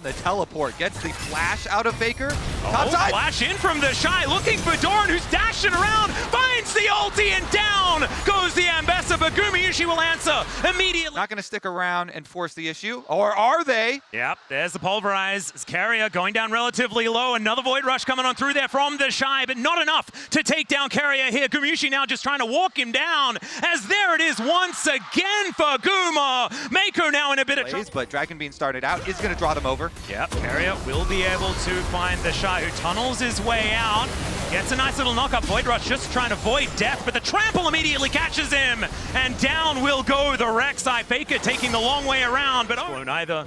The teleport gets the flash out of Faker. Topside. Flash in from the Shy, looking for Doran, who's dashing around, finds the ulti, and down goes the Ambassador, but Gumayusi will answer immediately. Not going to stick around and force the issue, or are they? Yep, there's the Pulverize. Carrier going down relatively low. Another Void Rush coming on through there from the Shy, but not enough to take down Carrier here. Gumayusi now just trying to walk him down, as there it is once again for Guma. Mako now in a bit of trouble. But Dragon Bean started out, is going to draw them over. Yep, Carrier will be able to find the Shy, who tunnels his way out. Gets a nice little knock-up. Void Rush just trying to void death, but the trample immediately catches him. And down will go the Rek'Sai. Faker taking the long way around, but won't either.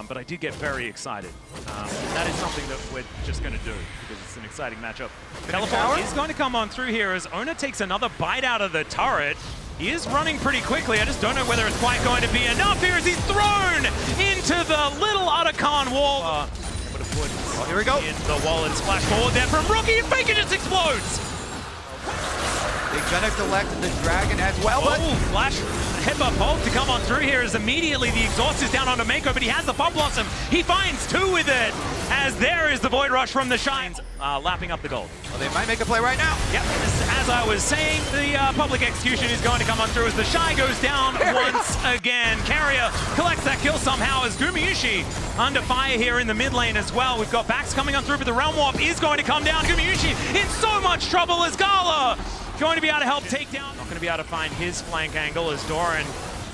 But I did get very excited. That is something that we're just going to do, because it's an exciting matchup. Teleport is going to come on through here as Ona takes another bite out of the turret. He is running pretty quickly. I just don't know whether it's quite going to be enough here as he's thrown into the little Otacon wall. Here we go. In the wall and splash forward there from Rookie, and Faker just explodes. They're gonna collect the dragon as well. Flash headbutt Hulk to come on through here as immediately the exhaust is down onto Mako, but he has the Pop Blossom. He finds two with it, as there is the Void Rush from the Shines, lapping up the gold. Well, they might make a play right now. Yep, as I was saying, the public execution is going to come on through as the Shy goes down once again. Carrier collects that kill somehow as Gumayusi under fire here in the mid lane as well. We've got backs coming on through, but the Realm Warp is going to come down. Gumayusi in so much trouble as Gala going to be able to help take down. Not going to be able to find his flank angle as Doran,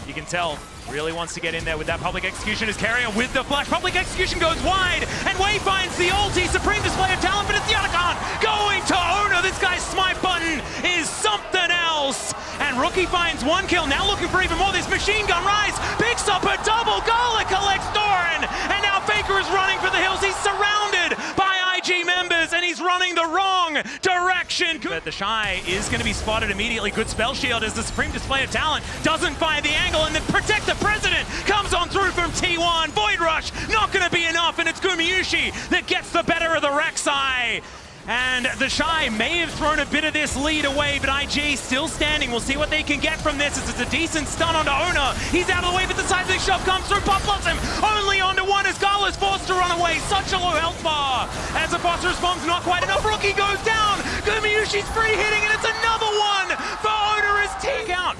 you can tell, really wants to get in there with that public execution as Carrier with the flash. Public execution goes wide, and Wei finds the ulti. Supreme display of talent, but it's the Otacon going to Ona. This guy's smite button is something else. And Rookie finds one kill, now looking for even more. This machine gun rise, picks up a double. Gala collects Doran, and now Faker is running for the hills. He's surrounded by IG members, and he's running the wrong direction. But the Shy is going to be spotted immediately. Good spell shield as the Supreme display of talent doesn't find the angle, and then Protect the President comes on through from T1. Void Rush not going to be enough, and it's Gumayusi that gets the better of the Rek'Sai. And the Shy may have thrown a bit of this lead away, but IG still standing. We'll see what they can get from this. It's a decent stun onto Ona. He's out of the way, but the seismic shove comes through. Pop Blossom only onto one as Gala's forced to run away. Such a low health bar. As the boss responds, not quite enough. Rookie goes down. Gumayusi's free hitting, and it's another one for Ona as take out.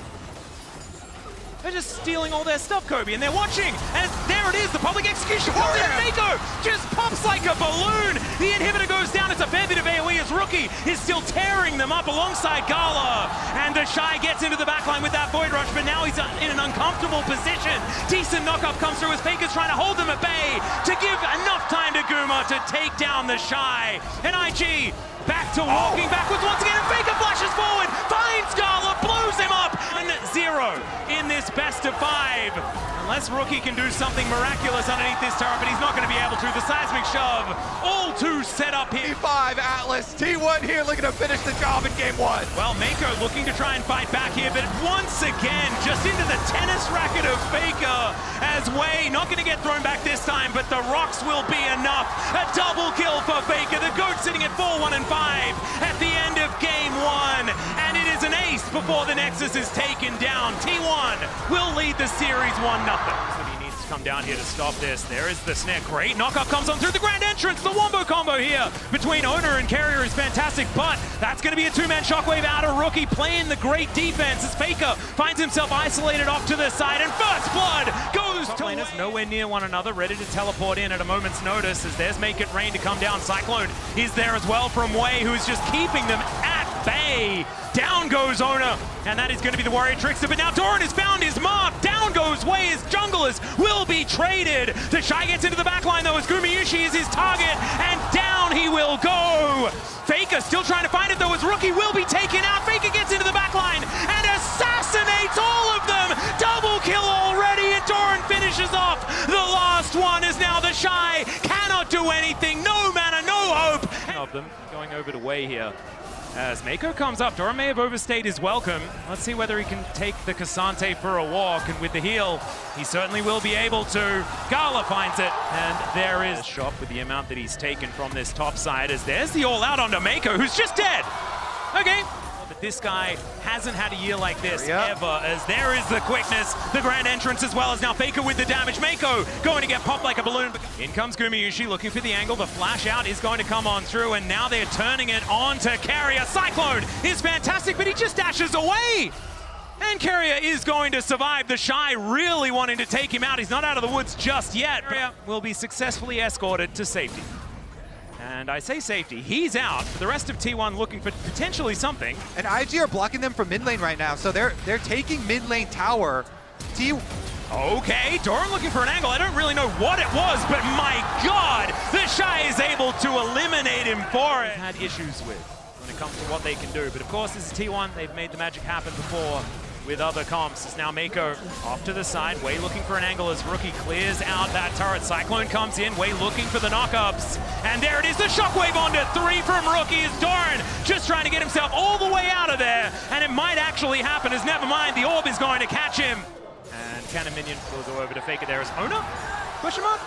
They're just stealing all their stuff, Kobe, and they're watching. And there it is, the public execution comes in. Mako just pops like a balloon. The inhibitor goes down. It's a fair bit of AoE as Rookie is still tearing them up alongside Gala. And the Shy gets into the backline with that Void Rush, but now he's in an uncomfortable position. Decent knockup comes through as Faker's trying to hold them at bay to give enough time to Guma to take down the Shy. And IG back to walking backwards once again, and Faker flashes forward, finds Gala, blows him up, and 0 in this best of 5. Unless Rookie can do something miraculous underneath this turret, but he's not going to be able to. The seismic shove, all two set up here. T5 Atlas, T1 here looking to finish the job in game 1. Well, Mako looking to try and fight back here, but once again, just into the tennis racket of Faker, as Wei not going to get thrown back this time, but the rocks will be enough. A double kill for Faker. The GOAT sitting at 4-1 and 5 at the end of game 1, and it is an ace before the Nexus is taken down. T1 will lead the series 1-0. He needs to come down here to stop this. There is the snare. Great knockup comes on through the grand entrance. The wombo combo here between Ona and Carrier is fantastic, but that's going to be a two-man shockwave out of Rookie playing the great defense as Faker finds himself isolated off to the side, and First Blood goes to laners nowhere near one another, ready to teleport in at a moment's notice as there's Make It Rain to come down. Cyclone is there as well from Wei, who's just keeping them at bay. Down goes Ona, and that is going to be the Warrior Trickster, but now Doran has found his mark. Down goes Wei as junglers will be traded. The Shy gets into the backline though as Gumayusi is his target, and down he will go. Faker still trying to find it though as Rookie will be taken out. Faker gets into the backline and assassinates all of them. Double kill already, and Doran finishes off the last one as now the Shy cannot do anything. No mana, no hope. Of them going over to Wei here. As Mako comes up, Doran may have overstayed his welcome. Let's see whether he can take the Cassante for a walk, and with the heal, he certainly will be able to. Gala finds it, and there is a shot with the amount that he's taken from this top side, as there's the all-out onto Mako, who's just dead. Okay. But this guy hasn't had a year like this Yeah. ever, as there is the quickness, the grand entrance, as well as now Faker with the damage. Mako going to get popped like a balloon. In comes Gumayusi looking for the angle. The flash out is going to come on through, and now they're turning it on to Carrier. Cyclone is fantastic, but he just dashes away. And Carrier is going to survive. The Shy really wanting to take him out. He's not out of the woods just yet. Carrier will be successfully escorted to safety. And I say safety, he's out. For the rest of T1 looking for potentially something. And IG are blocking them from mid lane right now, so they're taking mid lane tower. Okay, Doran looking for an angle. I don't really know what it was, but my God, the Shy is able to eliminate him for it. Had issues with when it comes to what they can do, but of course this is T1. They've made the magic happen before with other comps. It's now Mako off to the side. Way looking for an angle as Rookie clears out that turret. Cyclone comes in. Way looking for the knockups. And there it is, the shockwave onto 3 from Rookie as Doran just trying to get himself all the way out of there. And it might actually happen as never mind, the orb is going to catch him. And Cannon Minion will go over to Faker there as Ona? Question mark?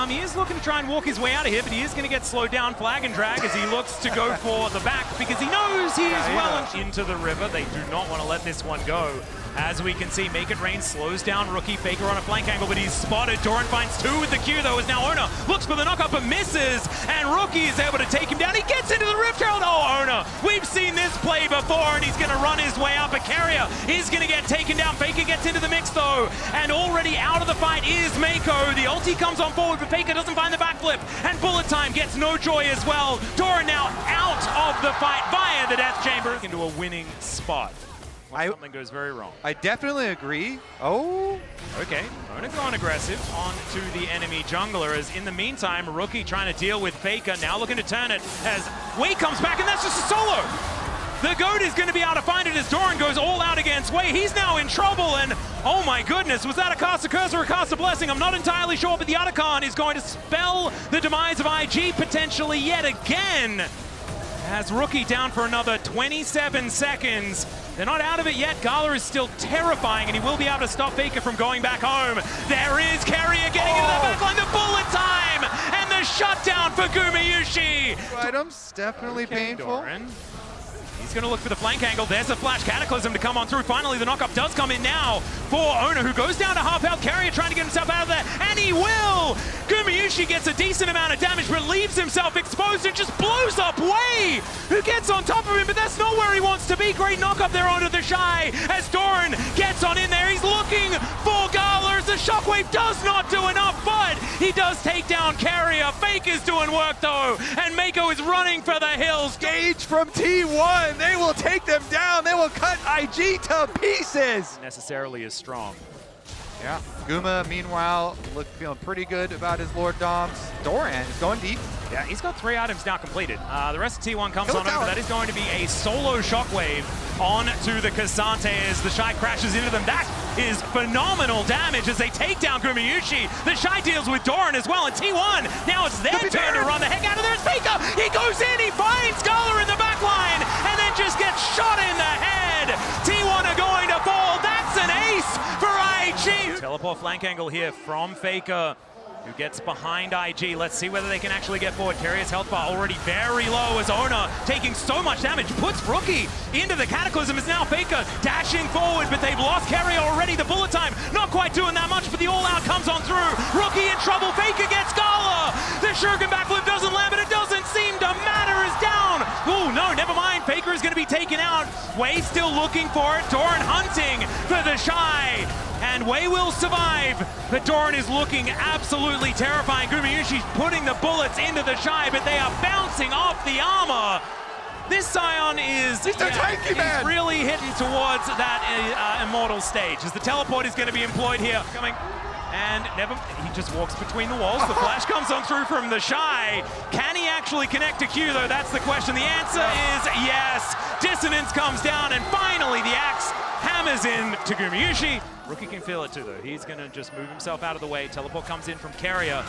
He is looking to try and walk his way out of here, but he is going to get slowed down, flag and drag, as he looks to go for the back because he knows he is well into the river. They do not want to let this one go. As we can see, Make It Rain slows down Rookie. Faker on a flank angle, but he's spotted. Doran finds 2 with the Q, though, as now Ona looks for the knockup but misses, and Rookie is able to take him down. He gets into the Rift Herald. Oh, Ona, we've seen this play before, and he's going to run his way out, but Carrier is going to get taken down. Faker gets into the mix, though, and already out of the fight is Mako. The ulti comes on forward, but Faker doesn't find the backflip, and Bullet Time gets no joy as well. Doran now out of the fight via the Death Chamber into a winning spot. Something goes very wrong. I definitely agree. Oh. Okay, Ona going aggressive onto the enemy jungler, as in the meantime, Rookie trying to deal with Faker, now looking to turn it as Wei comes back, and that's just a solo. The GOAT is going to be able to find it as Doran goes all out against Wei. He's now in trouble, and oh my goodness, was that a cast of curse or a cast of blessing? I'm not entirely sure, but the Otacon is going to spell the demise of IG potentially yet again. As Rookie down for another 27 seconds. They're not out of it yet. Gala is still terrifying, and he will be able to stop Faker from going back home. There is Carrier getting into the backline, the Bullet Time, and the shutdown for Gumayusi. Items definitely painful. Doran. He's going to look for the flank angle. There's a flash Cataclysm to come on through. Finally, the knockup does come in now for Ona, who goes down to half health. Carrier trying to get himself out of there, and he will! Gumayusi gets a decent amount of damage, but leaves himself exposed and just blows up Wei, who gets on top of him, but that's not where he wants to be. Great knockup there onto the Shy, as Doran gets on in there. He's looking for Gala. The shockwave does not do enough, but he does take down Carrier. Fake is doing work, though, and Mako is running for the hills. Gage from T1. They will take them down. They will cut IG to pieces. Necessarily as strong. Yeah. Guma, meanwhile, feeling pretty good about his Lord Doms. Doran is going deep. Yeah, he's got 3 items now completed. The rest of T1 comes on over. That is going to be a solo shockwave on to the Cassante as the Shy crashes into them. That is phenomenal damage as they take down Gumayusi. The Shy deals with Doran as well, and T1, now it's their turn to run the heck out of there. Faker, he goes in, he finds Gala in the back line, and then just gets shot in the head. T1 are going to fall. That's an ace for IG. Teleport flank angle here from Faker, who gets behind IG. Let's see whether they can actually get forward. Carrier's health bar already very low as Ona taking so much damage, puts Rookie into the Cataclysm. Is now Faker dashing forward, but they've lost Carrier already. The Bullet Time not quite doing that much, but the all-out comes on through. Rookie in trouble. Faker gets Gala. The Shuriken backflip doesn't land, but it doesn't seem to matter. Is down. Oh no, never mind. Faker is going to be taken out. Wei still looking for it. Doran hunting for the Shy. And Wei will survive, but Doran is looking absolutely terrifying. Gumayusi's putting the bullets into the Shy, but they are bouncing off the armor. This Scion is he's really hitting towards that immortal stage, as the teleport is going to be employed here. Coming, and he just walks between the walls. The flash comes on through from the Shy. Can he actually connect to Q, though? That's the question. The answer is yes. Dissonance comes down, and finally the axe hammers in to Gumayusi. Rookie can feel it too, though. He's going to just move himself out of the way. Teleport comes in from Carrier.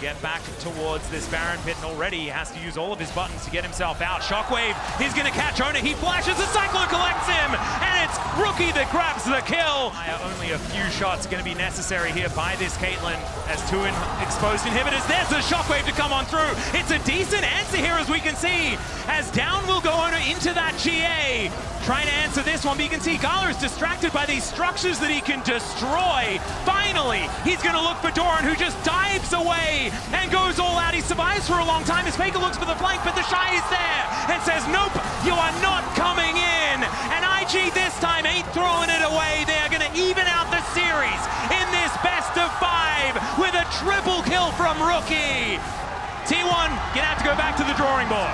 get back towards this Baron pit, and already he has to use all of his buttons to get himself out. Shockwave, he's going to catch Ona. He flashes, the Cyclone collects him, and it's Rookie that grabs the kill. Only a few shots going to be necessary here by this Caitlyn as two exposed inhibitors. There's the Shockwave to come on through. It's a decent answer here, as we can see, as down will go Ona into that GA. Trying to answer this one, but you can see Gala is distracted by these structures that he can destroy. Finally, he's going to look for Doran, who just dives away and goes all out. He survives for a long time as Faker looks for the flank, but the Shy is there and says, nope, you are not coming in. And IG this time ain't throwing it away. They are going to even out the series in this best of 5 with a triple kill from Rookie. T1 gonna have to go back to the drawing board.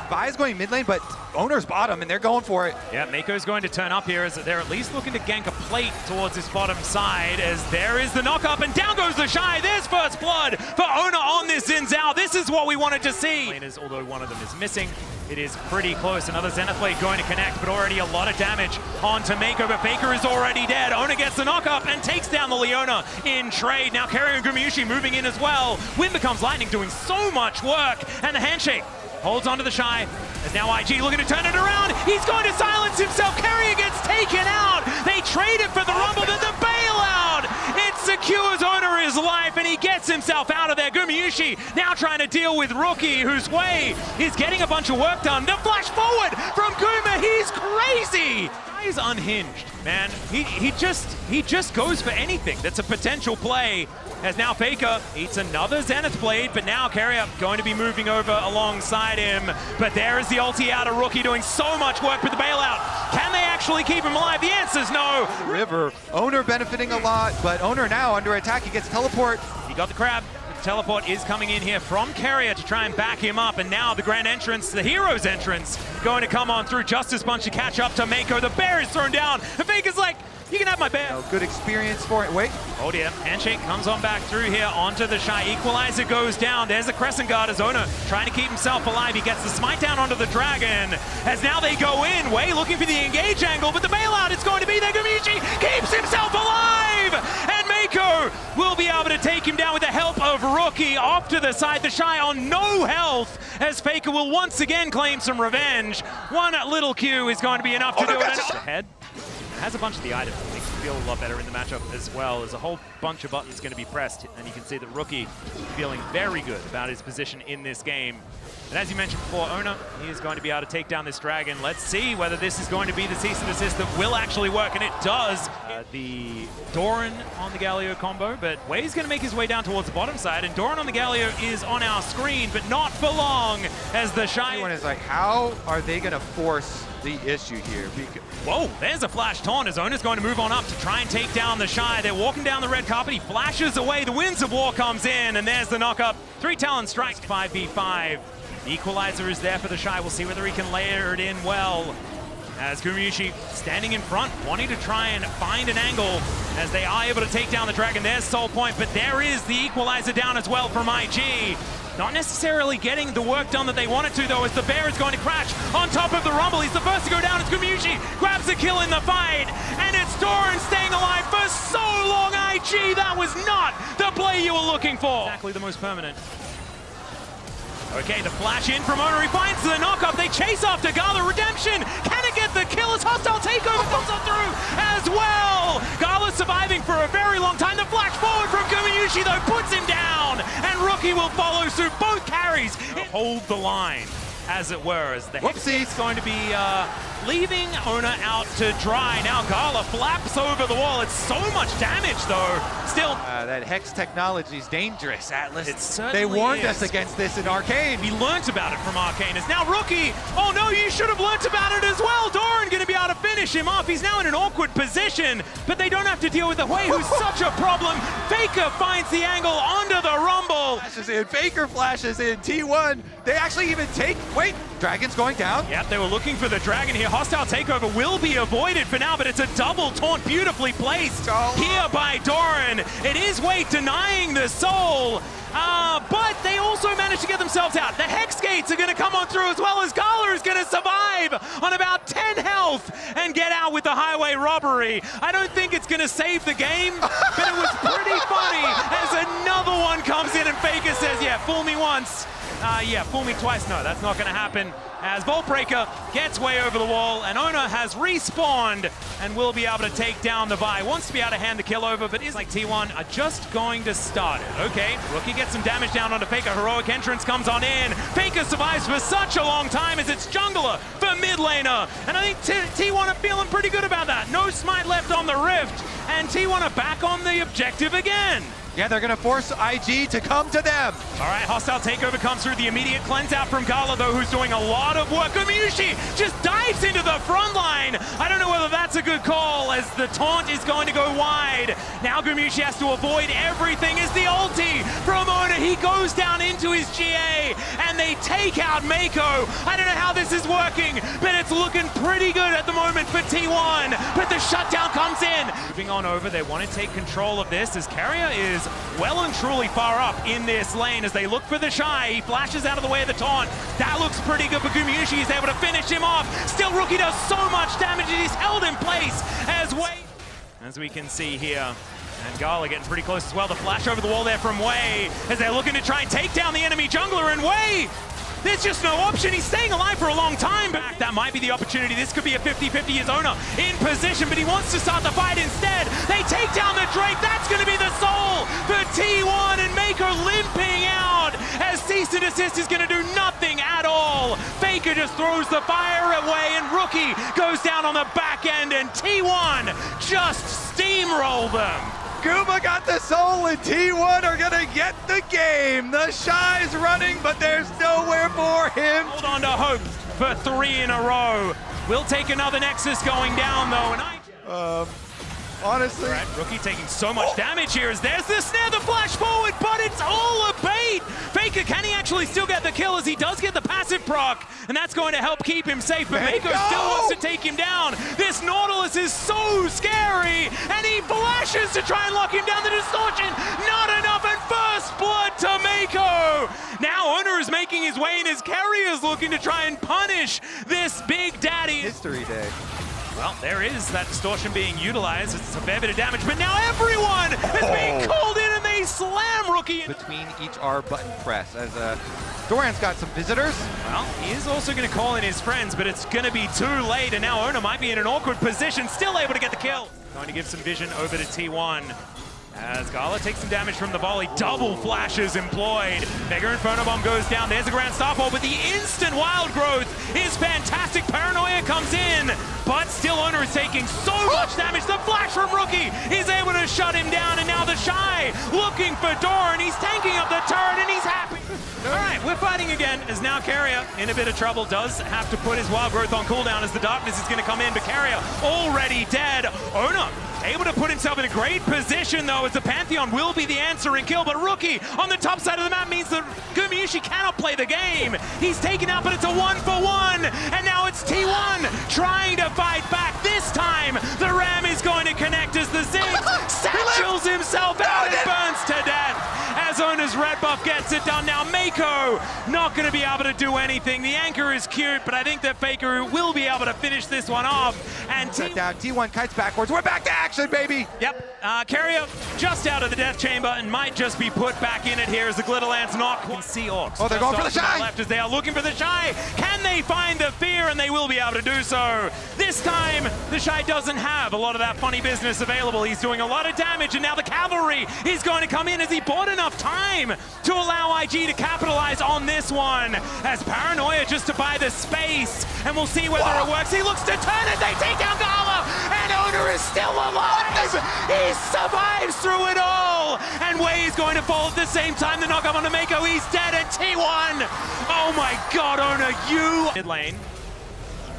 Vi's going mid lane, but Owner's bottom, and they're going for it. Yeah, Mako's going to turn up here as they're at least looking to gank a plate towards this bottom side, as there is the knock-up, and down goes the Shy. There's first blood for Ona on this Xin Zhao. This is what we wanted to see. Although one of them is missing, it is pretty close. Another Zenith Blade going to connect, but already a lot of damage onto Mako, but Faker is already dead. Ona gets the knock-up and takes down the Leona in trade. Now Carrier and Gumayusi moving in as well. Wind becomes lightning, doing so much work, and the handshake holds onto the Shy. As now IG looking to turn it around. He's going to silence himself. Carrier gets taken out. They trade it for the Rumble, then the bailout. It secures Ona his life, and he gets himself out of there. Gumayusi now trying to deal with Rookie, whose way is getting a bunch of work done. The flash forward from Guma. He's crazy. He's unhinged, man. He just goes for anything that's a potential play. As now Faker eats another Zenith Blade, but now Carrier going to be moving over alongside him. But there is the ulti out of Rookie doing so much work with the bailout. Can they actually keep him alive? The answer's no. River, Owner benefiting a lot, but Owner now under attack. He gets teleport. He got the crab. The teleport is coming in here from Carrier to try and back him up. And now the grand entrance, the hero's entrance, going to come on through. Justice Punch to catch up to Mako. The bear is thrown down. And Faker's like, you can have my bear. Good experience for it. Wait. Oh dear. Handshake comes on back through here onto the Shy. Equalizer goes down. There's the Crescent Guard as Ona trying to keep himself alive. He gets the smite down onto the Dragon. As now they go in. Way looking for the engage angle, but the bailout is going to be there. Gumayusi keeps himself alive. And Mako will be able to take him down with the help of Rookie off to the side. The Shy on no health as Faker will once again claim some revenge. One little Q is going to be enough to do it. Ahead. Has a bunch of the items that makes you feel a lot better in the matchup as well. There's a whole bunch of buttons going to be pressed, and you can see that Rookie feeling very good about his position in this game. And as you mentioned before, Ona, he is going to be able to take down this Dragon. Let's see whether this is going to be the cease and desist that will actually work, and it does. The Doran on the Galio combo, but Wei's going to make his way down towards the bottom side, and Doran on the Galio is on our screen, but not for long, as the Shy... Everyone is like, how are they going to force the issue here? Whoa, there's a flash taunt as Ona's going to move on up to try and take down the Shy. They're walking down the red carpet. He flashes away. The Winds of War comes in, and there's the knock-up. 3 Talon strikes, 5v5. The equalizer is there for the Shy. We'll see whether he can layer it in well. As Gumayusi standing in front, wanting to try and find an angle as they are able to take down the Dragon. There's Soul Point, but there is the equalizer down as well from IG. Not necessarily getting the work done that they wanted to, though, as the bear is going to crash on top of the Rumble. He's the first to go down as Gumayusi grabs a kill in the fight, and it's Doran staying alive for so long. IG, that was not the play you were looking for. Exactly the most permanent. Okay, the flash in from Ona. He finds the knock-up. They chase after Gala. Redemption. Can it get the kill as Hostile Takeover comes on through as well? Gala surviving for a very long time. The flash forward from Gumayusi, though, puts him down. And Rookie will follow suit. Both carries hold the line, as it were, as the Hex going to be leaving Ona out to dry. Now Gala flaps over the wall. It's so much damage, though. Still, that Hex technology is dangerous, Atlas. It certainly They warned is. us against this in Arcane. We learnt about it from Arcane. It's now Rookie. Oh no, you should have learnt about it as well. Doran going to be able to finish him off. He's now in an awkward position, but they don't have to deal with the Hui, who's such a problem. Faker finds the angle onto the Rumble. Flashes in, Faker flashes in, T1. They actually even take, wait, Dragon's going down. Yep, they were looking for the Dragon here. Hostile Takeover will be avoided for now, but it's a double taunt beautifully placed here by Doran. It is Wade denying the soul, but they also managed to get themselves out. The Hex Gates are going to come on through as well, as Gala is going to survive on about 10 health and get out with the highway robbery. I don't think it's going to save the game, but it was pretty funny as another one comes in and Faker says, Yeah, fool me once. Yeah, fool me twice. No, that's not going to happen. As Voltbreaker gets way over the wall, and Ona has respawned and will be able to take down the Vi. Wants to be able to hand the kill over, but is like T1 are just going to start it. Okay, Rookie gets some damage down onto Faker. Heroic entrance comes on in. Faker survives for such a long time as it's jungler for mid laner. And I think T1 are feeling pretty good about that. No smite left on the Rift, and T1 are back on the objective again. Yeah, they're going to force IG to come to them. All right, hostile takeover comes through. The immediate cleanse out from Gala, though, who's doing a lot of work. Gumayusi just dives into the front line. I don't know whether that's a good call, as the taunt is going to go wide. Now Gumayusi has to avoid everything as the ulti from Ona. He goes down into his GA, and they take out Mako. I don't know how this is working, but it's looking pretty good at the moment for T1. But the shutdown comes in. Moving on over, they want to take control of this, as Carrier is well and truly far up in this lane as they look for the Shy. He flashes out of the way of the taunt. That looks pretty good, but Gumayusi is able to finish him off. Still, Rookie does so much damage and he's held in place as we can see here. And Gala getting pretty close as well. The flash over the wall there from Wei as they're looking to try and take down the enemy jungler, and Wei, there's just no option. He's staying alive for a long time. Back, that might be the opportunity. This could be a 50-50 as Ona in position, but he wants to start the fight instead. They take down the Drake. That's going to be the soul for T1, and Mako limping out as cease and desist is going to do nothing at all. Faker just throws the fire away, and Rookie goes down on the back end, and T1 just steamroll them. Guma got the soul, and T1 are gonna get the game. The Shy's running, but there's nowhere for him. Hold on to hope for 3 in a row. We'll take another Nexus going down, though, and honestly. Right, Rookie taking so much damage here as there's the snare, the flash forward, but it's all a bait. Faker, can he actually still get the kill, as he does get the passive proc, and that's going to help keep him safe, but Mako still wants to take him down. This Nautilus is so scary, and he flashes to try and lock him down. The distortion, not enough, and first blood to Mako. Now Ona is making his way, and his carrier's looking to try and punish this Big Daddy. History day. Well, there is that distortion being utilized. It's a fair bit of damage, but now everyone is being called in, and they slam Rookie. Between each R button press, as Doran's got some visitors. Well, he is also going to call in his friends, but it's going to be too late, and now Ona might be in an awkward position, still able to get the kill. Going to give some vision over to T1. As Gala takes some damage from the volley, double flashes employed. Mega Inferno Bomb goes down, there's a Grand Starfall, but the instant wild growth is fantastic. Paranoia comes in, but still Ona is taking so much damage. The flash from Rookie is able to shut him down, and now the Shy looking for Doran. He's tanking up the turret, and he's happy. All right, we're fighting again, as now Carrier in a bit of trouble, does have to put his wild growth on cooldown as the darkness is going to come in, but Carrier already dead. Ona able to put himself in a great position, though, as the Pantheon will be the answering kill, but Rookie on the top side of the map means that Gumayusi cannot play the game. He's taken out, but it's a 1-for-1, and now it's T1 trying to fight back. This time, the Ram is going to connect as the Ziggs satchels himself out and burns to death. As Ona's red buff gets it done. Now Mako not going to be able to do anything. The anchor is cute, but I think that Faker will be able to finish this one off. And T1 kites backwards. We're back to action, baby! Yep, Carrier just out of the death chamber and might just be put back in it here as the Glitterlance not quite see Orcs. Oh, they're going for the Shy! Left as they are looking for the Shy. Can they find the fear? And they will be able to do so. This time, the Shy doesn't have a lot of that funny business available. He's doing a lot of damage, and now the cavalry is going to come in as he bought enough time to allow IG to capitalize on this one. As Paranoia just to buy the space, and we'll see whether it works. He looks to turn it, they take down Gala, and Ona is still alive! He survives through it all! And Wei is going to fall at the same time. The knock up on Mako, he's dead, and T1! Oh my god, Ona, you! Mid lane.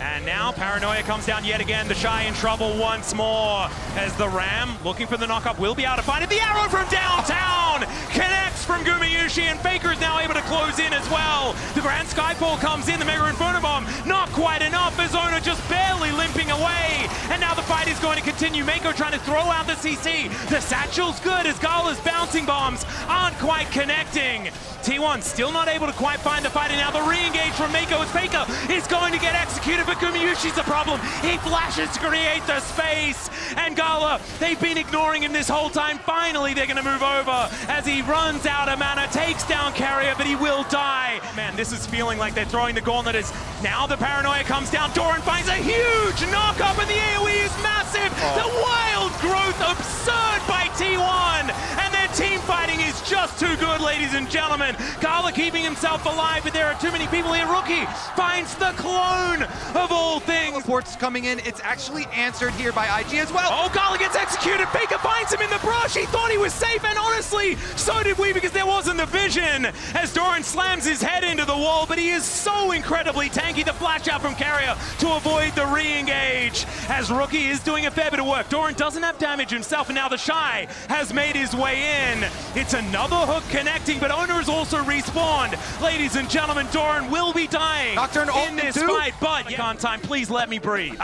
And now Paranoia comes down yet again. The Shy in trouble once more as the Ram, looking for the knock-up, will be able to find it. The arrow from downtown connects from Gumayusi, and Faker is now able to close in as well. The Grand Skyfall comes in, the Mega Inferno Bomb, not quite enough. Azona just barely limping away. And now the fight is going to continue. Mako trying to throw out the CC. The satchel's good as Gala's bouncing bombs aren't quite connecting. T1 still not able to quite find the fight, and now the re-engage from Mako as Faker is going to get executed it, but Gumiyushi's the problem. He flashes to create the space, and Gala, they've been ignoring him this whole time. Finally, they're going to move over as he runs out of mana, takes down Carrier, but he will die. Man, this is feeling like they're throwing the gauntlet as now the paranoia comes down. Doran finds a huge knock-up, and the AoE is massive. The wild growth absurd by T1, and their team fighting is just too good, ladies and gentlemen. Gala keeping himself alive, but there are too many people here. Rookie finds the clone of all things. Reports coming in, it's actually answered here by IG as well. Oh, Gala gets executed. Faker finds him in the brush. He thought he was safe, and honestly, so did we, because there wasn't the vision as Doran slams his head into the wall, but he is so incredibly tanky. The flash out from Carrier to avoid the re-engage as Rookie is doing a fair bit of work. Doran doesn't have damage himself, and now the Shy has made his way in. It's another hook connecting, but Owner is also respawned. Ladies and gentlemen, Doran will be dying Nocturne in this fight, but on time, please let me breathe.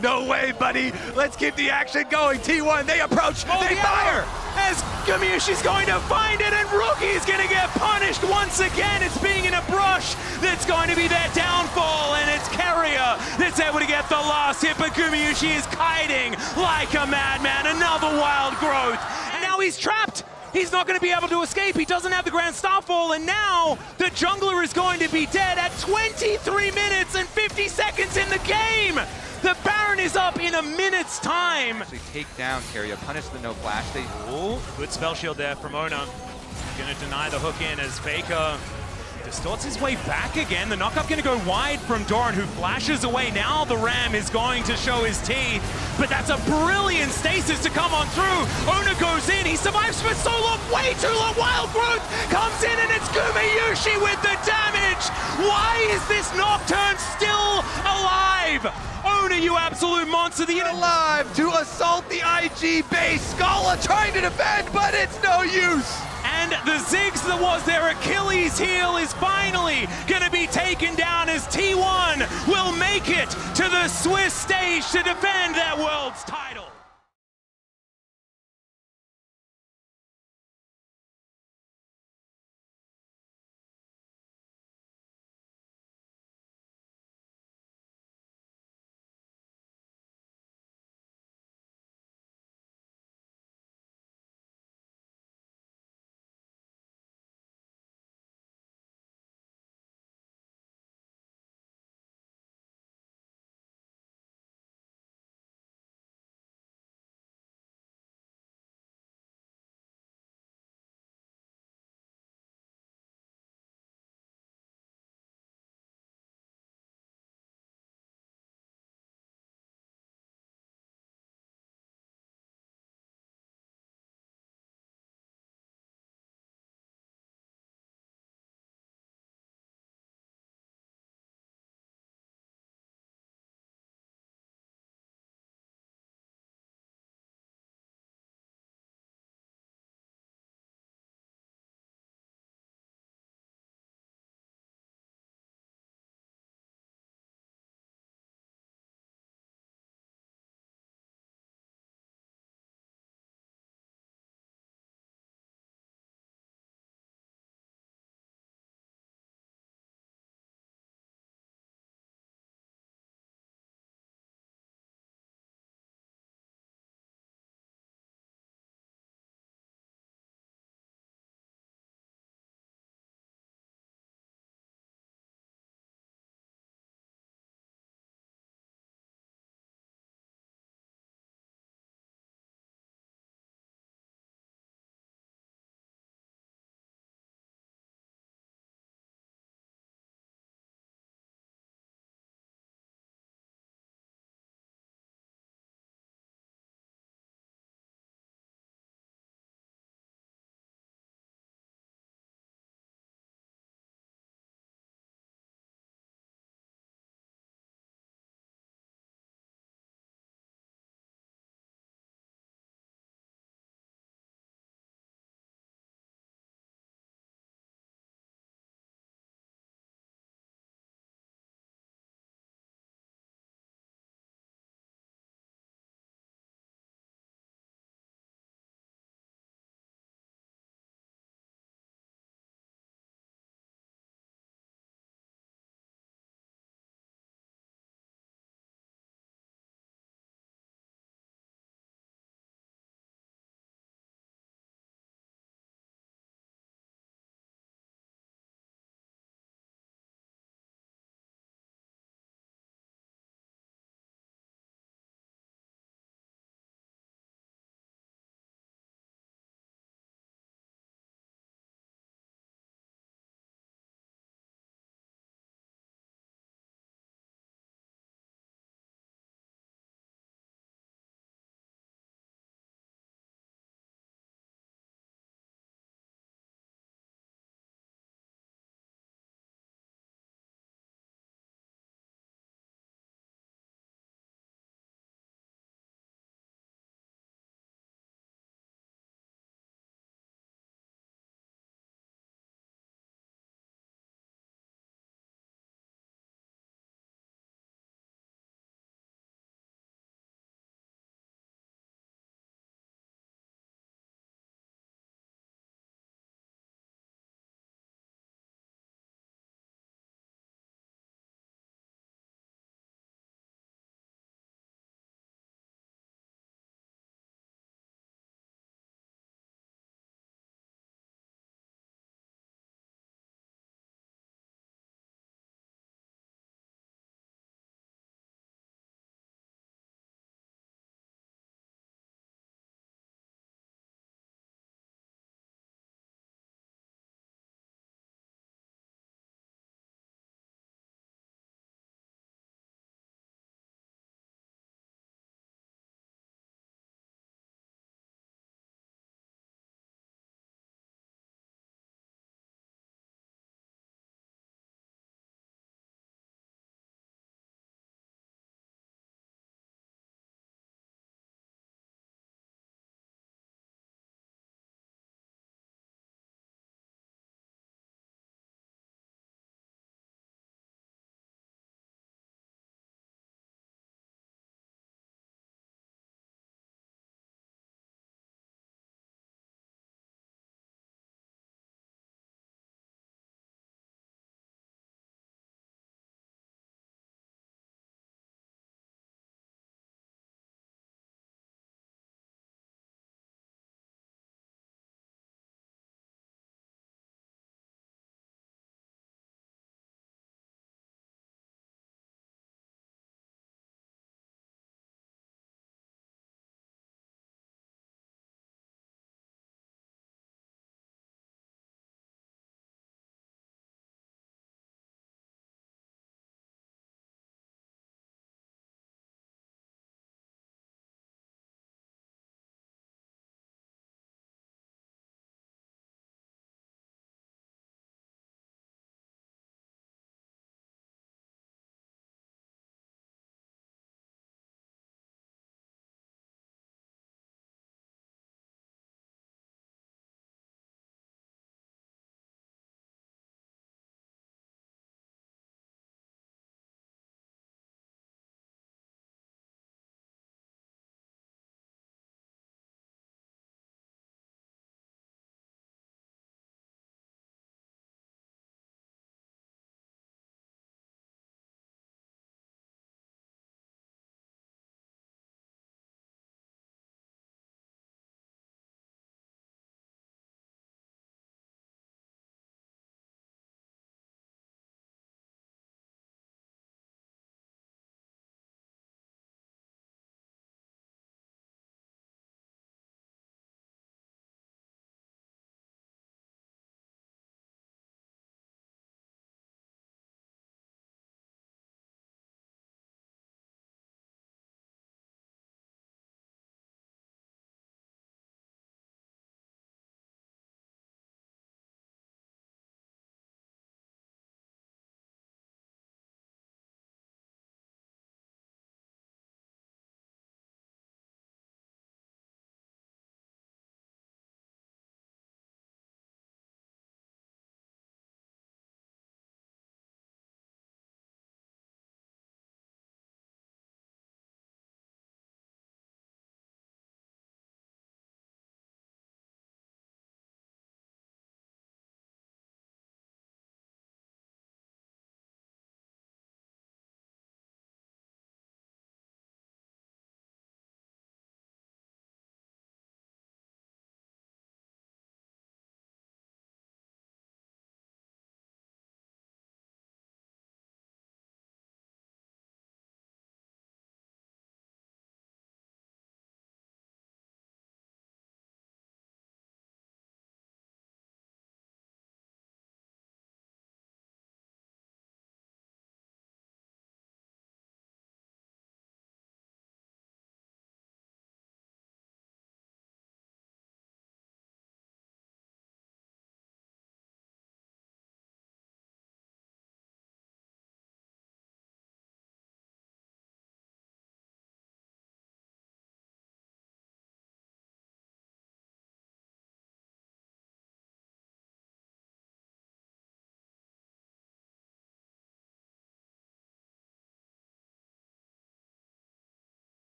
No way, buddy. Let's keep the action going. T1, they approach, they fire. As Gumiyushi's going to find it, and Rookie's going to get punished once again. It's being in a brush that's going to be their downfall, and it's Carrier that's able to get the last hit, but Gumiyushi is kiting like a madman. Another wild growth, and now he's trapped. He's not going to be able to escape. He doesn't have the Grand Starfall, and now the jungler is going to be dead at 23 minutes and 50 seconds in the game. The Baron is up in a minute's time. Actually take down Carrier, punish the no flash. Good spell shield there from Ona. Gonna deny the hook in as Faker distorts his way back again. The knockup gonna go wide from Doran, who flashes away. Now the Ram is going to show his teeth, but that's a brilliant stasis to come on through. Ona goes in, he survives for so long, way too long. Wild growth comes in, and it's Gumiyushi with the damage. Why is this Nocturne still alive? Ona, you absolute monster. The Alive to assault the IG base. Scala trying to defend, but it's no use. And the Ziggs that was their Achilles heel is finally going to be taken down as T1 will make it to the Swiss stage to defend their world's title.